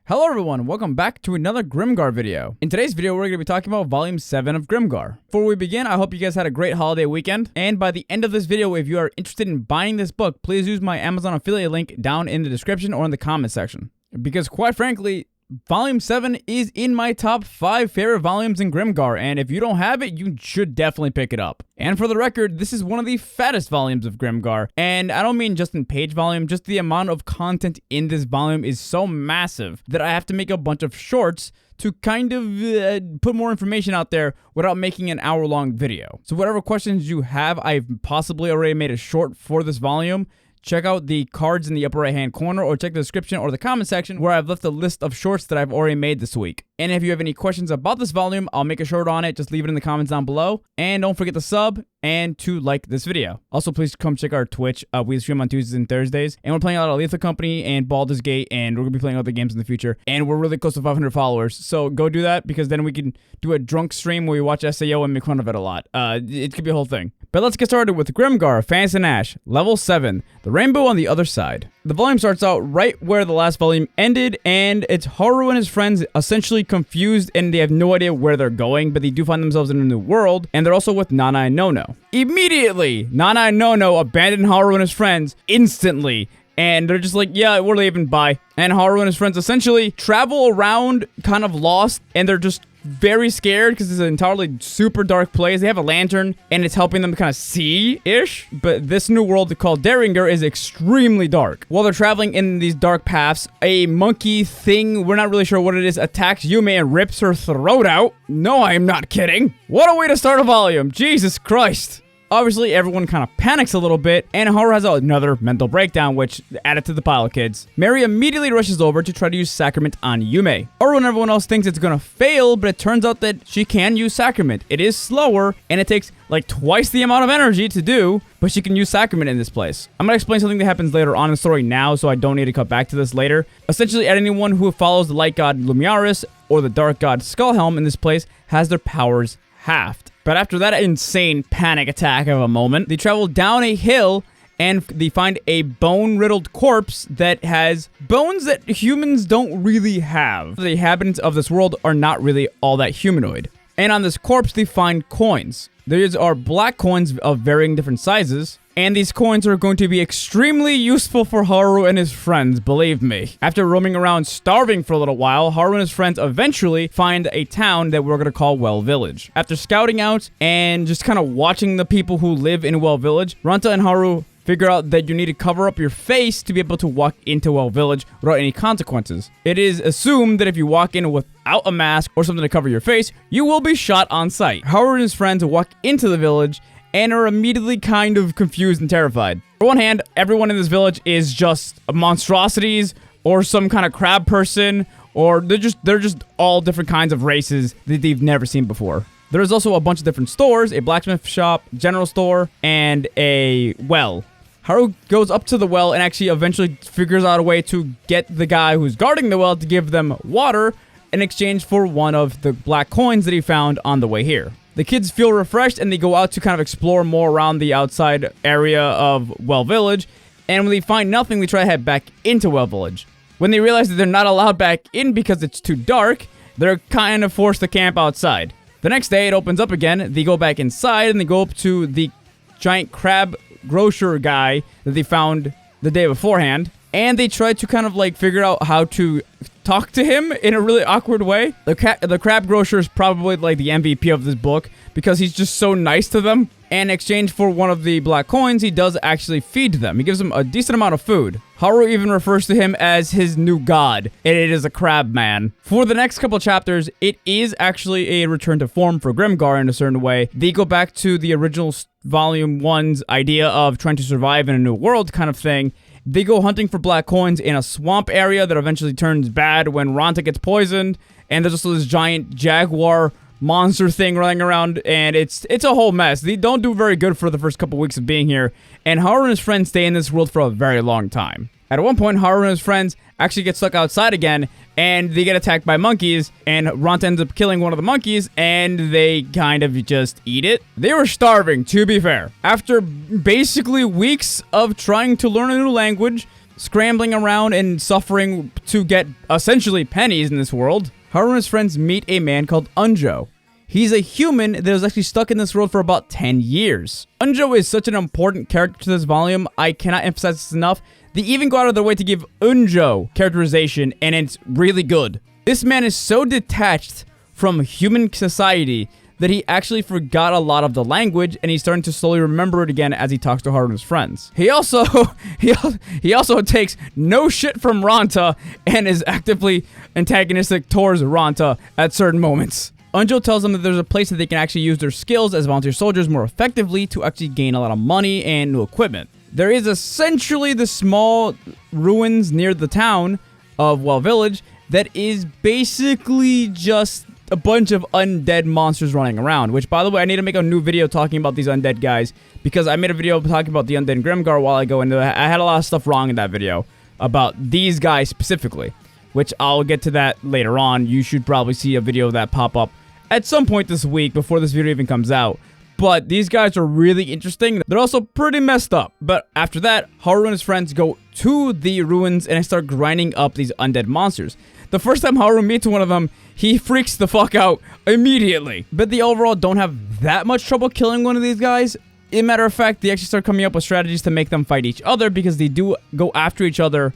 Hello everyone, welcome back to another Grimgar video. In today's video, we're going to be talking about Volume 7 of Grimgar. Before we begin, I hope you guys had a great holiday weekend. And by the end of this video, if you are interested in buying this book, please use my Amazon affiliate link down in the description or in the comment section. Because quite frankly, Volume 7 is in my top 5 favorite volumes in Grimgar, and if you don't have it, you should definitely pick it up. And for the record, this is one of the fattest volumes of Grimgar, and I don't mean just in page volume, just the amount of content in this volume is so massive that I have to make a bunch of shorts to kind of put more information out there without making an hour-long video. So whatever questions you have, I've possibly already made a short for this volume. Check out the cards in the upper right hand corner or check the description or the comment section where I've left a list of shorts that I've already made this week. And if you have any questions about this volume, I'll make a short on it. Just leave it in the comments down below. And don't forget to sub and to like this video. Also, please come check our Twitch. We stream on Tuesdays and Thursdays. And we're playing a lot of Lethal Company and Baldur's Gate. And we're going to be playing other games in the future. And we're really close to 500 followers. So go do that because then we can do a drunk stream where we watch SAO and make fun of it a lot. It could be a whole thing. But let's get started with Grimgar, Fantasy and Ash, Level 7, The Rainbow on the Other Side. The volume starts out right where the last volume ended, and it's Haru and his friends essentially confused, and they have no idea where they're going, but they do find themselves in a new world, and they're also with Nana and Nono. Immediately, Nana and Nono abandon Haru and his friends instantly, and they're just like, yeah, we're leaving, bye. And Haru and his friends essentially travel around kind of lost, and they're just very scared because it's an entirely super dark place. They have a lantern and it's helping them kind of see-ish, but this new world called Grimgar is extremely dark. While they're traveling in these dark paths, a monkey thing, we're not really sure what it is, attacks Yume and rips her throat out. No, I am not kidding. What a way to start a volume. Jesus Christ. Obviously, everyone kind of panics a little bit, and Haru has another mental breakdown, which added to the pile, kids. Mary immediately rushes over to try to use Sacrament on Yume. Haru and everyone else thinks it's gonna fail, but it turns out that she can use Sacrament. It is slower, and it takes like twice the amount of energy to do, but she can use Sacrament in this place. I'm gonna explain something that happens later on in the story now, so I don't need to cut back to this later. Essentially, anyone who follows the light god Lumiaris or the dark god Skullhelm in this place has their powers halved. But after that insane panic attack of a moment, they travel down a hill and they find a bone-riddled corpse that has bones that humans don't really have. The inhabitants of this world are not really all that humanoid. And on this corpse, they find coins. These are black coins of varying different sizes, and these coins are going to be extremely useful for Haru and his friends, believe me. After roaming around starving for a little while, Haru and his friends eventually find a town that we're going to call Well Village. After scouting out and just kind of watching the people who live in Well Village, Ranta and Haru figure out that you need to cover up your face to be able to walk into Well Village without any consequences. It is assumed that if you walk in without a mask or something to cover your face, you will be shot on sight. Haru and his friends walk into the village and are immediately kind of confused and terrified. On one hand, everyone in this village is just monstrosities or some kind of crab person, or they're just all different kinds of races that they've never seen before. There's also a bunch of different stores, a blacksmith shop, general store, and a well. Haru goes up to the well and actually eventually figures out a way to get the guy who's guarding the well to give them water in exchange for one of the black coins that he found on the way here. The kids feel refreshed and they go out to kind of explore more around the outside area of Well Village. And when they find nothing, they try to head back into Well Village. When they realize that they're not allowed back in because it's too dark, they're kind of forced to camp outside. The next day, it opens up again. They go back inside and they go up to the giant crab grocer guy that they found the day beforehand. And they try to kind of like figure out how to talk to him in a really awkward way. The crab grocer is probably like the MVP of this book because he's just so nice to them. And in exchange for one of the black coins, he does actually feed them. He gives them a decent amount of food. Haru even refers to him as his new god, and it is a crab man. For the next couple chapters, it is actually a return to form for Grimgar in a certain way. They go back to the original Volume 1's idea of trying to survive in a new world kind of thing. They go hunting for black coins in a swamp area that eventually turns bad when Ranta gets poisoned. And there's also this giant jaguar monster thing running around, and it's a whole mess. They don't do very good for the first couple weeks of being here. And Haru and his friends stay in this world for a very long time. At one point, Haru and his friends actually get stuck outside again, and they get attacked by monkeys, and Ranta ends up killing one of the monkeys, and they kind of just eat it. They were starving, to be fair. After basically weeks of trying to learn a new language, scrambling around and suffering to get essentially pennies in this world, Haru and his friends meet a man called Unjo. He's a human that was actually stuck in this world for about 10 years. Unjo is such an important character to this volume, I cannot emphasize this enough. They even go out of their way to give Unjo characterization, and it's really good. This man is so detached from human society that he actually forgot a lot of the language, and he's starting to slowly remember it again as he talks to Haru and his friends. He also takes no shit from Ranta and is actively antagonistic towards Ranta at certain moments. Unjo tells them that there's a place that they can actually use their skills as volunteer soldiers more effectively to actually gain a lot of money and new equipment. There is essentially the small ruins near the town of Well Village that is basically just a bunch of undead monsters running around, which, by the way, I need to make a new video talking about these undead guys, because I made a video talking about the undead Grimgar a while ago, and I had a lot of stuff wrong in that video about these guys specifically, which I'll get to that later on. You should probably see a video of that pop up at some point this week before this video even comes out. But these guys are really interesting. They're also pretty messed up. But after that, Haru and his friends go to the ruins and start grinding up these undead monsters. The first time Haru meets one of them, he freaks the fuck out immediately. But they overall don't have that much trouble killing one of these guys. As a matter of fact, they actually start coming up with strategies to make them fight each other, because they do go after each other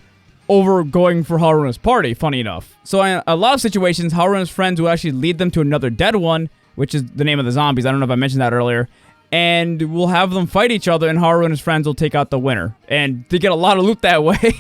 over going for Haru and his party, funny enough. So in a lot of situations, Haru and his friends will actually lead them to another dead one, which is the name of the zombies. I don't know if I mentioned that earlier. And we'll have them fight each other, and Haru and his friends will take out the winner. And they get a lot of loot that way.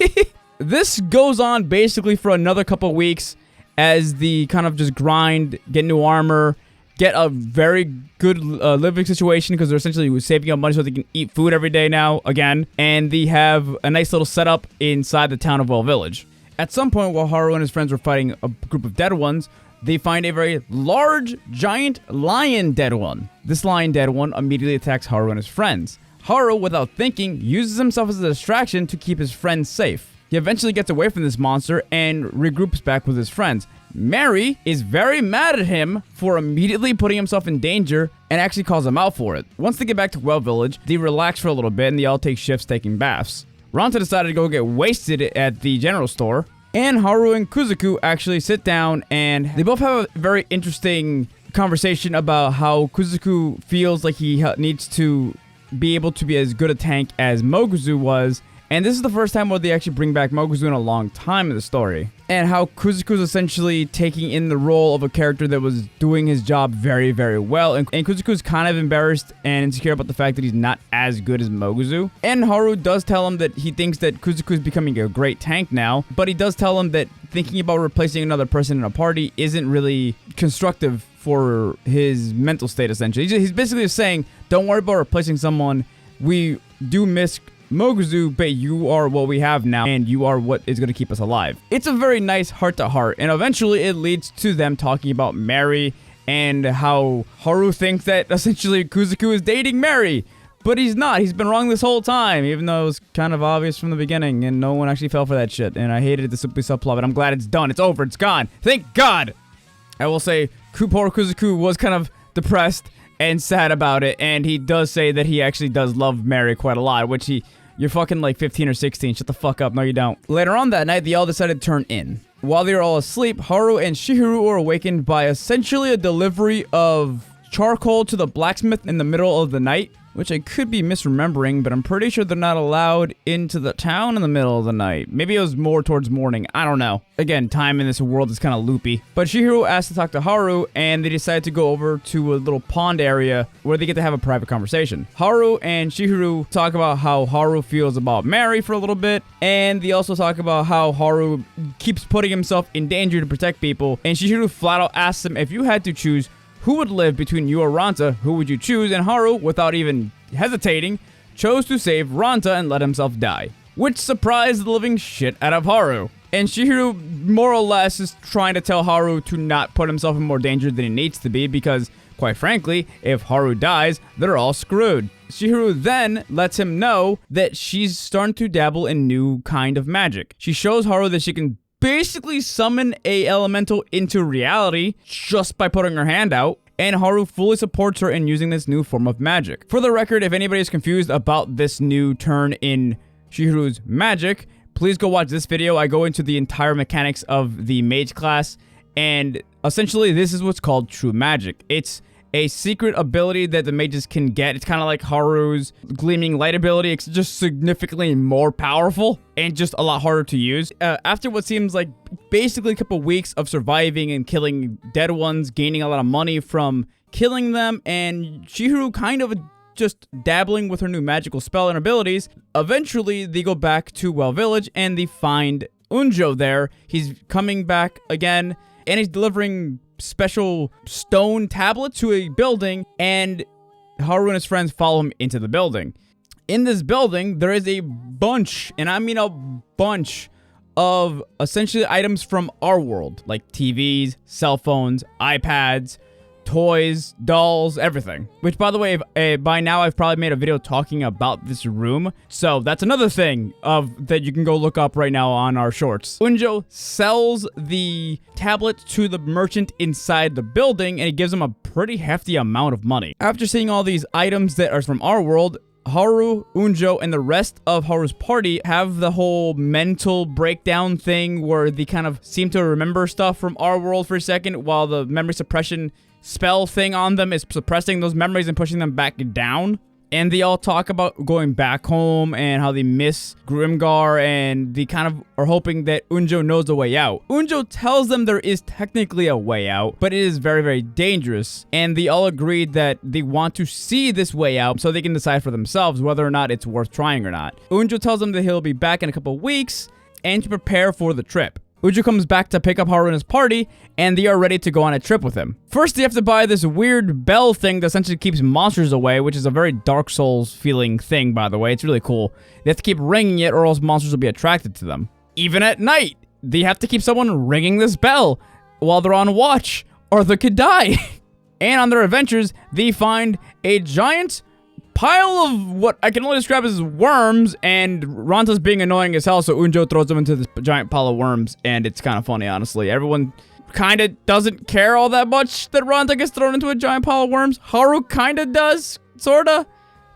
This goes on basically for another couple weeks as the kind of just grind, get new armor, get a very good living situation, because they're essentially saving up money so they can eat food every day now, again. And they have a nice little setup inside the town of Well Village. At some point, while Haru and his friends were fighting a group of dead ones, they find a very large, giant lion dead one. This lion dead one immediately attacks Haru and his friends. Haru, without thinking, uses himself as a distraction to keep his friends safe. He eventually gets away from this monster and regroups back with his friends. Mary is very mad at him for immediately putting himself in danger and actually calls him out for it. Once they get back to Well Village, they relax for a little bit and they all take shifts taking baths. Ranta decided to go get wasted at the general store, and Haru and Kuzuku actually sit down and they both have a very interesting conversation about how Kuzuku feels like he needs to be able to be as good a tank as Moguzu was. And this is the first time where they actually bring back Moguzu in a long time in the story. And how Kuzuku's essentially taking in the role of a character that was doing his job very, very well. And Kuzuku's kind of embarrassed and insecure about the fact that he's not as good as Moguzu. And Haru does tell him that he thinks that Kuzuku is becoming a great tank now. But he does tell him that thinking about replacing another person in a party isn't really constructive for his mental state, essentially. He's basically just saying, don't worry about replacing someone. We do miss Moguzu, but you are what we have now, and you are what is going to keep us alive. It's a very nice heart-to-heart, and eventually it leads to them talking about Mary and how Haru thinks that essentially Kuzuku is dating Mary, but he's not. He's been wrong this whole time, even though it was kind of obvious from the beginning, and no one actually fell for that shit, and I hated the simply subplot, but I'm glad it's done. It's over. It's gone. Thank God! I will say, poor Kuzuku was kind of depressed and sad about it, and he does say that he actually does love Mary quite a lot, which you're fucking like 15 or 16. Shut the fuck up. No, you don't. Later on that night, they all decided to turn in. While they were all asleep, Haru and Chihiro were awakened by essentially a delivery of charcoal to the blacksmith in the middle of the night, which I could be misremembering, but I'm pretty sure they're not allowed into the town in the middle of the night. Maybe it was more towards morning. I don't know. Again, time in this world is kind of loopy. But Chihiro asked to talk to Haru, and they decided to go over to a little pond area where they get to have a private conversation. Haru and Chihiro talk about how Haru feels about Mary for a little bit, and they also talk about how Haru keeps putting himself in danger to protect people, and Chihiro flat out asks him, if you had to choose who would live between you or Ranta, who would you choose? And Haru, without even hesitating, chose to save Ranta and let himself die, which surprised the living shit out of Haru. And Chihiro more or less is trying to tell Haru to not put himself in more danger than he needs to be, because quite frankly, if Haru dies, they're all screwed. Chihiro then lets him know that she's starting to dabble in new kind of magic. She shows Haru that she can basically summon a elemental into reality just by putting her hand out, and Haru fully supports her in using this new form of magic. For the record, if anybody is confused about this new turn in Chihiro's magic, please go watch this video. I go into the entire mechanics of the mage class, and essentially this is what's called true magic. It's a secret ability that the mages can get. It's kind of like Haru's gleaming light ability. It's just significantly more powerful and just a lot harder to use. After what seems like basically a couple weeks of surviving and killing dead ones, gaining a lot of money from killing them, and Chihiro kind of just dabbling with her new magical spell and abilities, eventually they go back to Well Village and they find Unjo there. He's coming back again, and he's delivering special stone tablets to a building, and Haru and his friends follow him into the building. In this building, there is a bunch, and I mean a bunch, of essentially items from our world, like TVs, cell phones, iPads, toys, dolls, everything. Which, by the way, by now I've probably made a video talking about this room, so that's another thing that you can go look up right now on our shorts. Unjo sells the tablet to the merchant inside the building, and he gives him a pretty hefty amount of money. After seeing all these items that are from our world, Haru, Unjo, and the rest of Haru's party have the whole mental breakdown thing where they kind of seem to remember stuff from our world for a second, while the memory suppression spell thing on them is suppressing those memories and pushing them back down. And they all talk about going back home and how they miss Grimgar, and they kind of are hoping that Unjo knows the way out. Unjo tells them there is technically a way out, but it is very, very dangerous. And they all agreed that they want to see this way out so they can decide for themselves whether or not it's worth trying or not. Unjo tells them that he'll be back in a couple weeks and to prepare for the trip. Unjo comes back to pick up Haru and his party, and they are ready to go on a trip with him. First, they have to buy this weird bell thing that essentially keeps monsters away, which is a very Dark Souls feeling thing, by the way. It's really cool. They have to keep ringing it or else monsters will be attracted to them. Even at night, they have to keep someone ringing this bell while they're on watch, or they could die. And on their adventures, they find a giant pile of what I can only describe as worms, and Ranta's being annoying as hell, so Unjo throws them into this giant pile of worms, and it's kind of funny, honestly. Everyone kind of doesn't care all that much that Ranta gets thrown into a giant pile of worms. Haru kind of does, sorta,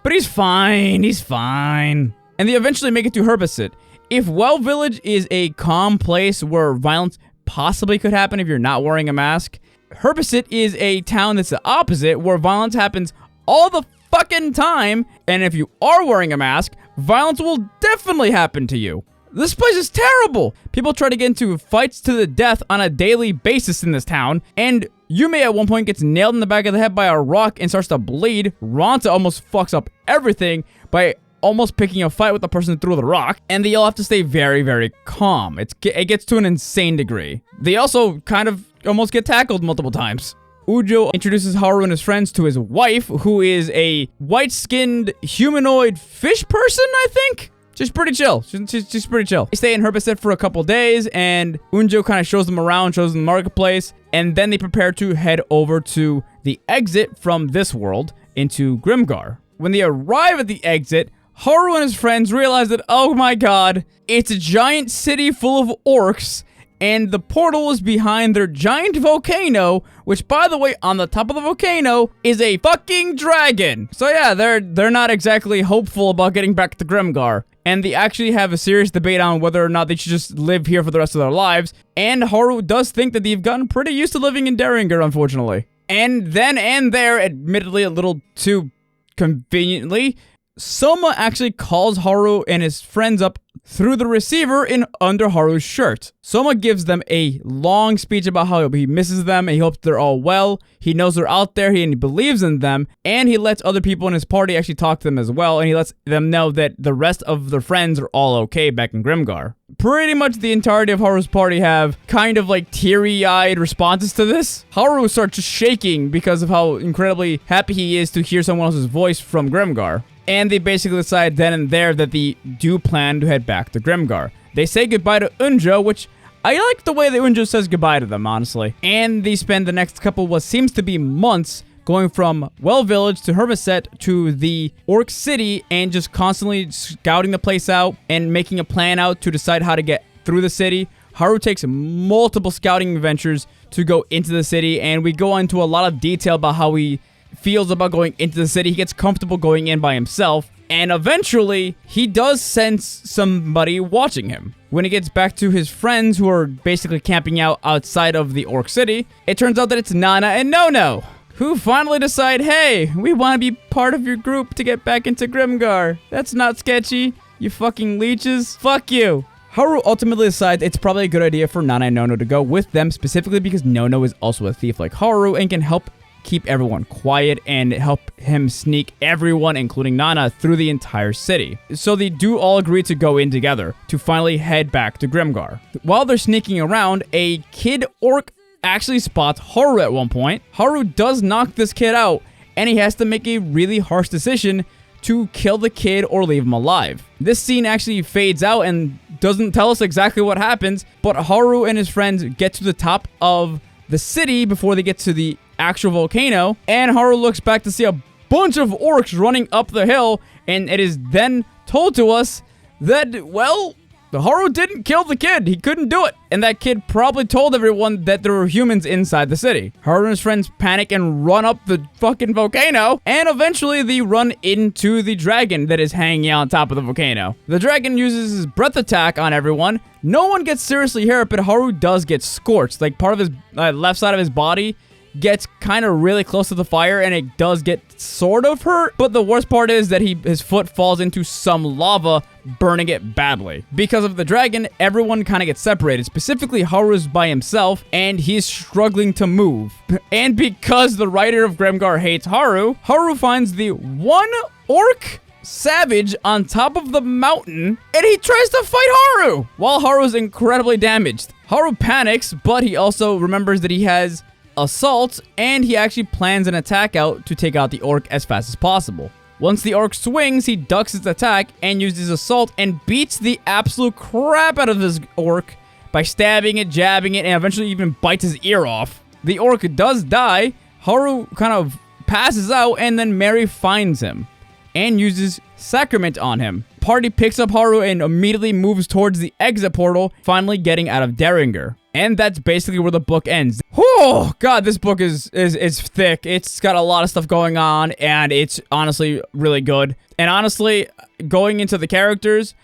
but he's fine, And they eventually make it to Herbasit. If Well Village is a calm place where violence possibly could happen if you're not wearing a mask, Herbasit is a town that's the opposite, where violence happens all the fucking time, and if you are wearing a mask, violence will definitely happen to you. This place is terrible. People try to get into fights to the death on a daily basis in this town, and Yume at one point gets nailed in the back of the head by a rock and starts to bleed. Ranta almost fucks up everything by almost picking a fight with the person who threw the rock, and they all have to stay very, very calm. It gets to an insane degree. They also kind of almost get tackled multiple times. Unjo introduces Haru and his friends to his wife, who is a white-skinned humanoid fish person, I think? She's pretty chill. She's pretty chill. They stay in Herbasit for a couple days, and Unjo kind of shows them around, shows them the marketplace, and then they prepare to head over to the exit from this world into Grimgar. When they arrive at the exit, Haru and his friends realize that, oh my god, it's a giant city full of orcs, and the portal is behind their giant volcano, which, by the way, on the top of the volcano is a fucking dragon. So yeah, they're not exactly hopeful about getting back to Grimgar. And they actually have a serious debate on whether or not they should just live here for the rest of their lives. And Haru does think that they've gotten pretty used to living in Deringer, unfortunately. And then and there, admittedly a little too conveniently, Soma actually calls Haru and his friends up through the receiver under Haru's shirt. Soma gives them a long speech about how he misses them and he hopes they're all well. He knows they're out there and he believes in them, and he lets other people in his party actually talk to them as well, and he lets them know that the rest of their friends are all okay back in Grimgar. Pretty much the entirety of Haru's party have kind of like teary-eyed responses to this. Haru starts just shaking because of how incredibly happy he is to hear someone else's voice from Grimgar. And they basically decide then and there that they do plan to head back to Grimgar. They say goodbye to Unjo, which I like the way that Unjo says goodbye to them, honestly. And they spend the next couple, what seems to be months, going from Well Village to Herbasit to the Orc City and just constantly scouting the place out and making a plan out to decide how to get through the city. Haru takes multiple scouting adventures to go into the city, and we go into a lot of detail about how we feels about going into the city. He gets comfortable going in by himself. And eventually, he does sense somebody watching him. When he gets back to his friends who are basically camping out outside of the Orc City, it turns out that it's Nana and Nono, who finally decide, hey, we want to be part of your group to get back into Grimgar. That's not sketchy, you fucking leeches. Fuck you. Haru ultimately decides it's probably a good idea for Nana and Nono to go with them, specifically because Nono is also a thief like Haru and can help keep everyone quiet and help him sneak everyone, including Nana, through the entire city. So they do all agree to go in together to finally head back to Grimgar. While they're sneaking around, a kid orc actually spots Haru at one point. Haru does knock this kid out, and he has to make a really harsh decision to kill the kid or leave him alive. This scene actually fades out and doesn't tell us exactly what happens, but Haru and his friends get to the top of the city before they get to the actual volcano, and Haru looks back to see a bunch of orcs running up the hill, and it is then told to us that, well, Haru didn't kill the kid. He couldn't do it. And that kid probably told everyone that there were humans inside the city. Haru and his friends panic and run up the fucking volcano, and eventually they run into the dragon that is hanging out on top of the volcano. The dragon uses his breath attack on everyone. No one gets seriously hurt, but Haru does get scorched. Like, part of his left side of his body gets kind of really close to the fire, and it does get sort of hurt, but the worst part is that his foot falls into some lava, burning it badly. Because of the dragon, everyone kind of gets separated. Specifically, Haru's by himself, and he's struggling to move. And because the writer of Grimgar hates Haru, Haru finds the one orc savage on top of the mountain, and he tries to fight Haru, while Haru's incredibly damaged. Haru panics, but he also remembers that he has assault, and he actually plans an attack out to take out the orc as fast as possible. Once the orc swings, he ducks his attack and uses assault and beats the absolute crap out of his orc by stabbing it, jabbing it, and eventually even bites his ear off. The orc does die. Haru kind of passes out, and then Mary finds him and uses Sacrament on him. Party picks up Haru and immediately moves towards the exit portal, finally getting out of Derringer. And that's basically where the book ends. Oh, God, this book is thick. It's got a lot of stuff going on, and it's honestly really good. And honestly, going into the characters,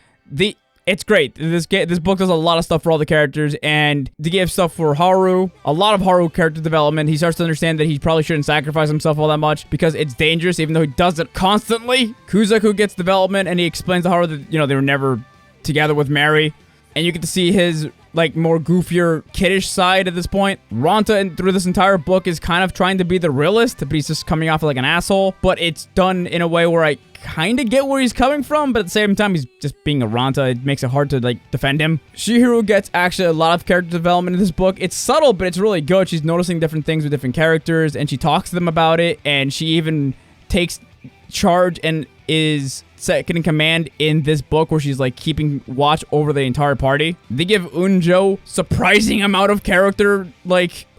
it's great. This book does a lot of stuff for all the characters, and they give stuff for Haru. A lot of Haru character development. He starts to understand that he probably shouldn't sacrifice himself all that much because it's dangerous, even though he does it constantly. Kuzaku gets development, and he explains to Haru that, they were never together with Mary. And you get to see his, more goofier, kiddish side at this point. Ranta, through this entire book, is kind of trying to be the realist, but he's just coming off like an asshole. But it's done in a way where I kind of get where he's coming from, but at the same time, he's just being a Ranta. It makes it hard to, defend him. Shihiro gets actually a lot of character development in this book. It's subtle, but it's really good. She's noticing different things with different characters, and she talks to them about it, and she even takes charge and is second in command in this book, where she's keeping watch over the entire party. They give Unjo surprising amount of character.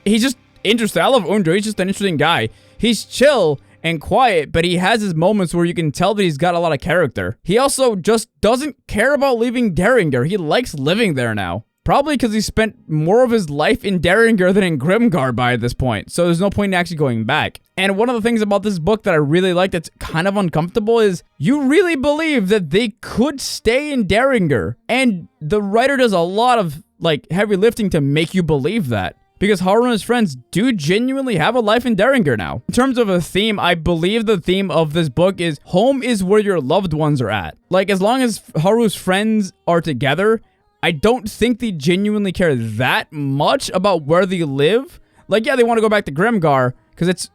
He's just interesting. I love Unjo. He's just an interesting guy. He's chill and quiet, but he has his moments where you can tell that he's got a lot of character. He also just doesn't care about leaving Derringer. He likes living there now. Probably because he spent more of his life in Derringer than in Grimgar by this point, so there's no point in actually going back. And one of the things about this book that I really like that's kind of uncomfortable is you really believe that they could stay in Derringer, and the writer does a lot of heavy lifting to make you believe that. Because Haru and his friends do genuinely have a life in Derringer now. In terms of a theme, I believe the theme of this book is home is where your loved ones are at. As long as Haru's friends are together, I don't think they genuinely care that much about where they live. Yeah, they want to go back to Grimgar, because it's,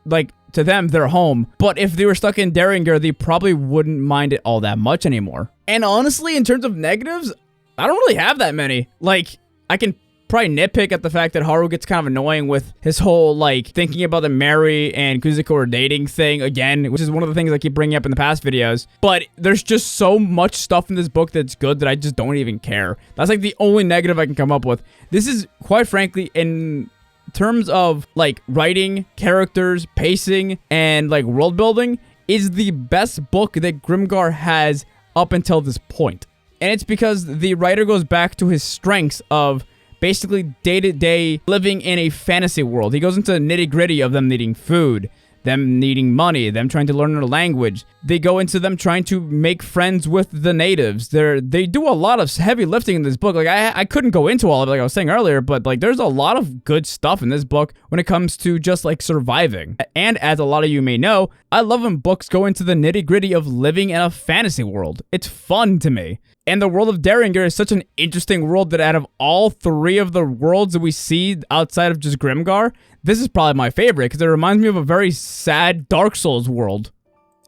to them, their home. But if they were stuck in Derringer, they probably wouldn't mind it all that much anymore. And honestly, in terms of negatives, I don't really have that many. I can probably nitpick at the fact that Haru gets kind of annoying with his whole, thinking about the Mary and Kuzuko are dating thing again, which is one of the things I keep bringing up in the past videos. But there's just so much stuff in this book that's good that I just don't even care. That's, the only negative I can come up with. This is, quite frankly, in terms of, writing, characters, pacing, and, world building, is the best book that Grimgar has up until this point. And it's because the writer goes back to his strengths of basically day-to-day living in a fantasy world. He goes into the nitty-gritty of them needing food, them needing money, them trying to learn their language. They go into them trying to make friends with the natives. They do a lot of heavy lifting in this book. Like, I couldn't go into all of it, like I was saying earlier, but like there's a lot of good stuff in this book when it comes to just like surviving. And as a lot of you may know, I love when books go into the nitty-gritty of living in a fantasy world. It's fun to me. And the world of Derringer is such an interesting world that out of all 3 of the worlds that we see outside of just Grimgar, this is probably my favorite because it reminds me of a very sad Dark Souls world.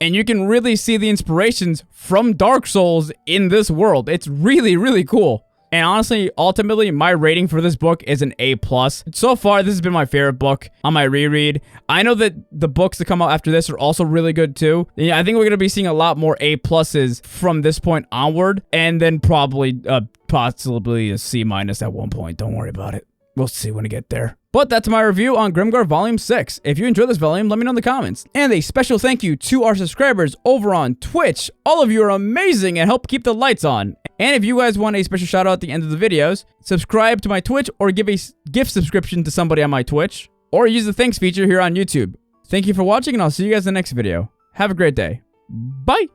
And you can really see the inspirations from Dark Souls in this world. It's really, really cool. And honestly, ultimately, my rating for this book is an A+. So far, this has been my favorite book on my reread. I know that the books that come out after this are also really good too. Yeah, I think we're going to be seeing a lot more A+ from this point onward. And then probably, possibly a C- at one point. Don't worry about it. We'll see when we get there. But that's my review on Grimgar Volume 6. If you enjoyed this volume, let me know in the comments. And a special thank you to our subscribers over on Twitch. All of you are amazing and help keep the lights on. And if you guys want a special shout out at the end of the videos, subscribe to my Twitch or give a gift subscription to somebody on my Twitch. Or use the thanks feature here on YouTube. Thank you for watching and I'll see you guys in the next video. Have a great day. Bye!